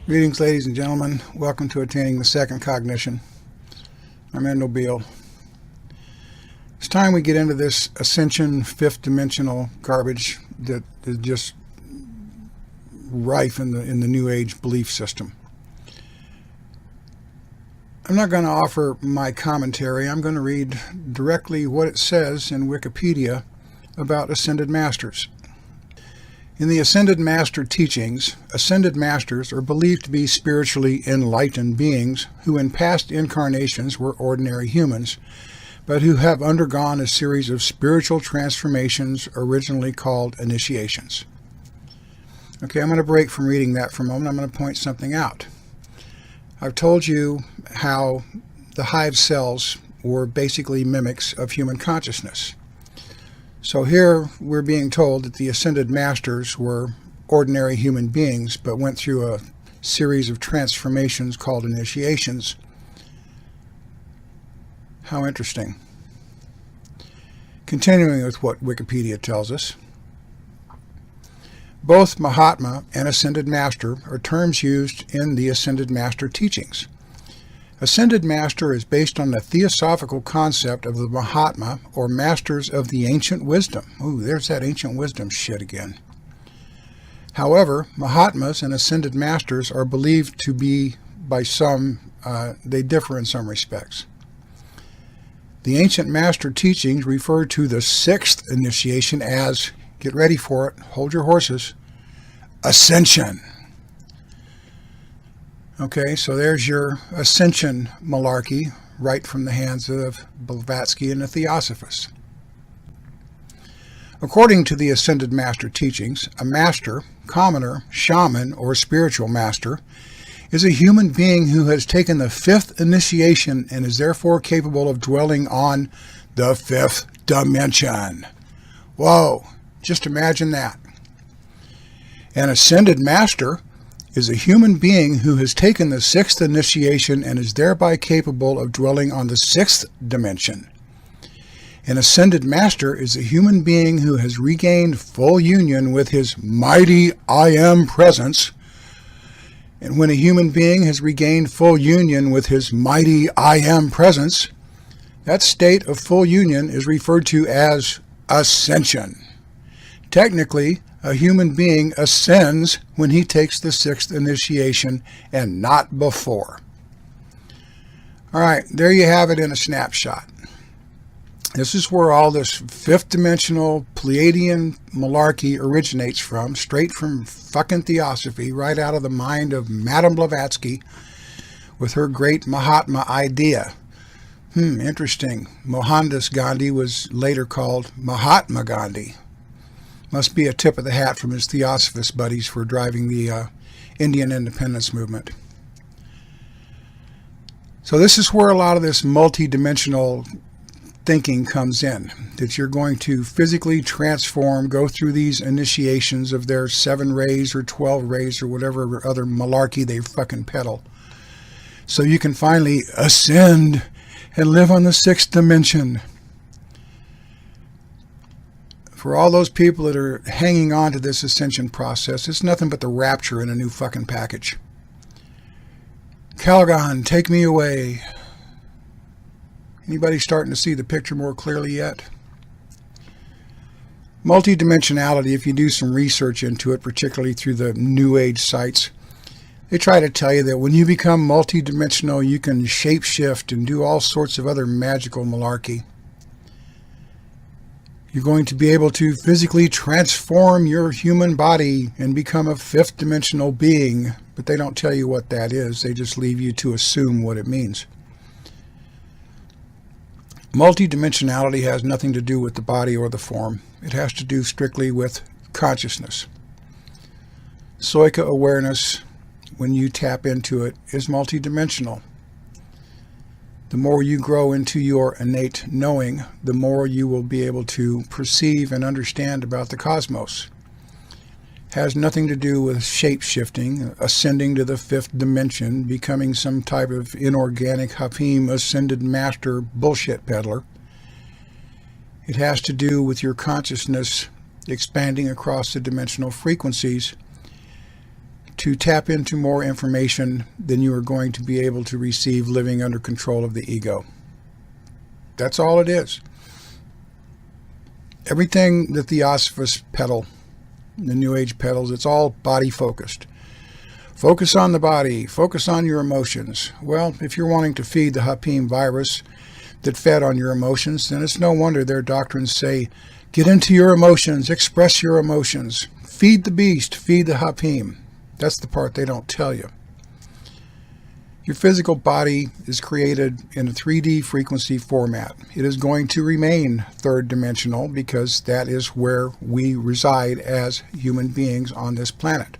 Greetings, ladies and gentlemen. Welcome to Attaining the Second Cognition. I'm Endall Beall. It's time we get into this ascension, fifth dimensional garbage that is just rife in the New Age belief system. I'm not going to offer my commentary. I'm going to read directly what it says in Wikipedia about ascended masters. In the Ascended Master teachings, Ascended Masters are believed to be spiritually enlightened beings who in past incarnations were ordinary humans, but who have undergone a series of spiritual transformations originally called initiations. Okay, I'm going to break from reading that for a moment. I'm going to point something out. I've told you how the hive cells were basically mimics of human consciousness. So here we're being told that the Ascended Masters were ordinary human beings, but went through a series of transformations called initiations. How interesting. Continuing with what Wikipedia tells us. Both Mahatma and Ascended Master are terms used in the Ascended Master teachings. Ascended Master is based on the theosophical concept of the Mahatma, or Masters of the Ancient Wisdom. Ooh, there's that Ancient Wisdom shit again. However, Mahatmas and Ascended Masters are believed to be, by some, they differ in some respects. The Ancient Master teachings refer to the sixth initiation as, get ready for it, hold your horses, ascension. Okay, so there's your ascension malarkey, right from the hands of Blavatsky and the Theosophists. According to the Ascended Master teachings, a master, commoner, shaman, or spiritual master is a human being who has taken the fifth initiation and is therefore capable of dwelling on the fifth dimension. Whoa, just imagine that. An Ascended Master is a human being who has taken the sixth initiation and is thereby capable of dwelling on the sixth dimension. An Ascended Master is a human being who has regained full union with his mighty I Am presence. And when a human being has regained full union with his mighty I Am presence, that state of full union is referred to as ascension. Technically, a human being ascends when he takes the sixth initiation and not before. All right, there you have it in a snapshot. This is where all this fifth dimensional Pleiadian malarkey originates from, straight from fucking theosophy, right out of the mind of Madame Blavatsky with her great Mahatma idea. Interesting. Mohandas Gandhi was later called Mahatma Gandhi. Must be a tip of the hat from his Theosophist buddies for driving the Indian independence movement. So this is where a lot of this multi-dimensional thinking comes in, that you're going to physically transform, go through these initiations of their 7 rays or 12 rays or whatever other malarkey they fucking peddle, so you can finally ascend and live on the sixth dimension. For all those people that are hanging on to this ascension process, it's nothing but the rapture in a new fucking package. Calgon, take me away. Anybody starting to see the picture more clearly yet? Multidimensionality, if you do some research into it, particularly through the New Age sites, they try to tell you that when you become multidimensional, you can shapeshift and do all sorts of other magical malarkey. You're going to be able to physically transform your human body and become a fifth dimensional being, but they don't tell you what that is. They just leave you to assume what it means. Multidimensionality has nothing to do with the body or the form. It has to do strictly with consciousness. Soika awareness, when you tap into it, is multidimensional. The more you grow into your innate knowing, the more you will be able to perceive and understand about the cosmos. It has nothing to do with shape-shifting, ascending to the fifth dimension, becoming some type of inorganic Hafim ascended master bullshit peddler. It has to do with your consciousness expanding across the dimensional frequencies to tap into more information than you are going to be able to receive living under control of the ego. That's all it is. Everything that the Theosophists peddle, the New Age peddles, it's all body focused. Focus on the body, focus on your emotions. Well, if you're wanting to feed the Hapim virus that fed on your emotions, then it's no wonder their doctrines say, get into your emotions, express your emotions, feed the beast, feed the Hapim. That's the part they don't tell you. Your physical body is created in a 3D frequency format. It is going to remain third dimensional because that is where we reside as human beings on this planet.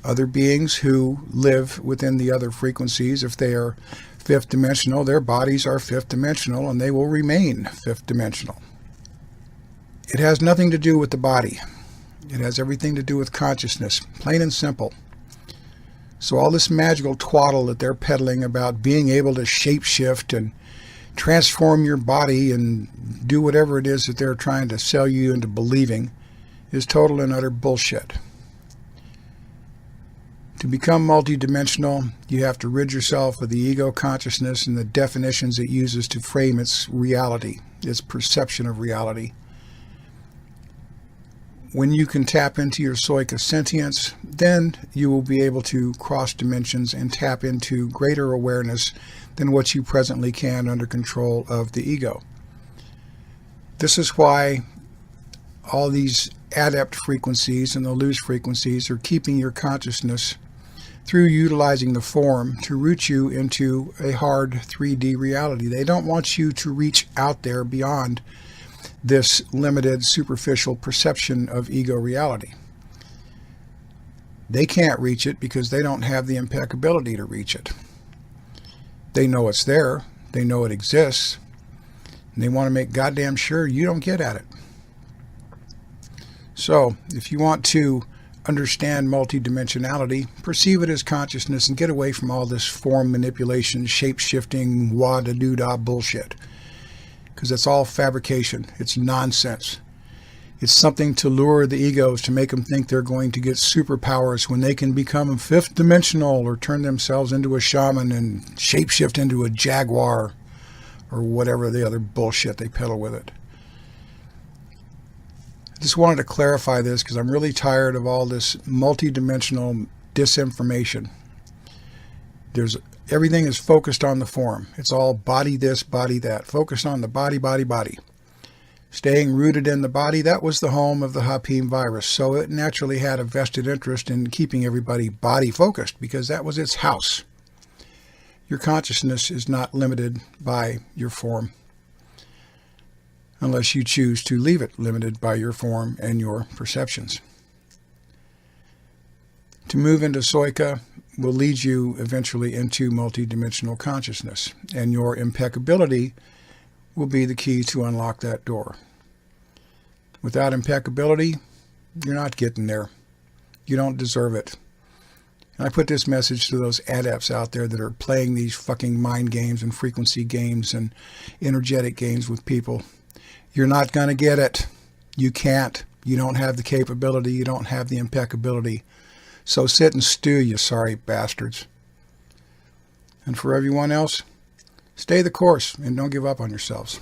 Other beings who live within the other frequencies, if they are fifth dimensional, their bodies are fifth dimensional and they will remain fifth dimensional. It has nothing to do with the body. It has everything to do with consciousness, plain and simple. So all this magical twaddle that they're peddling about being able to shapeshift and transform your body and do whatever it is that they're trying to sell you into believing is total and utter bullshit. To become multidimensional, you have to rid yourself of the ego consciousness and the definitions it uses to frame its reality, its perception of reality. When you can tap into your Soika sentience, then you will be able to cross dimensions and tap into greater awareness than what you presently can under control of the ego. This is why all these adept frequencies and the loose frequencies are keeping your consciousness through utilizing the form to root you into a hard 3D reality. They don't want you to reach out there beyond this limited superficial perception of ego reality. They can't reach it because they don't have the impeccability to reach it. They know it's there, they know it exists, and they want to make goddamn sure you don't get at it. So, if you want to understand multidimensionality, perceive it as consciousness and get away from all this form manipulation, shape-shifting, wah-da-doo-dah bullshit. Because it's all fabrication. It's nonsense. It's something to lure the egos, to make them think they're going to get superpowers when they can become fifth dimensional or turn themselves into a shaman and shapeshift into a jaguar or whatever the other bullshit they peddle with it. I just wanted to clarify this because I'm really tired of all this multidimensional disinformation. Everything is focused on the form. It's all body this, body that. Focused on the body, body, body. Staying rooted in the body, that was the home of the Hapim virus. So it naturally had a vested interest in keeping everybody body focused because that was its house. Your consciousness is not limited by your form, unless you choose to leave it limited by your form and your perceptions. To move into Soika will lead you eventually into multidimensional consciousness, and your impeccability will be the key to unlock that door. Without impeccability, you're not getting there. You don't deserve it. And I put this message to those adepts out there that are playing these fucking mind games and frequency games and energetic games with people. You're not going to get it. You can't. You don't have the capability. You don't have the impeccability. So sit and stew, you sorry bastards. And for everyone else, stay the course and don't give up on yourselves.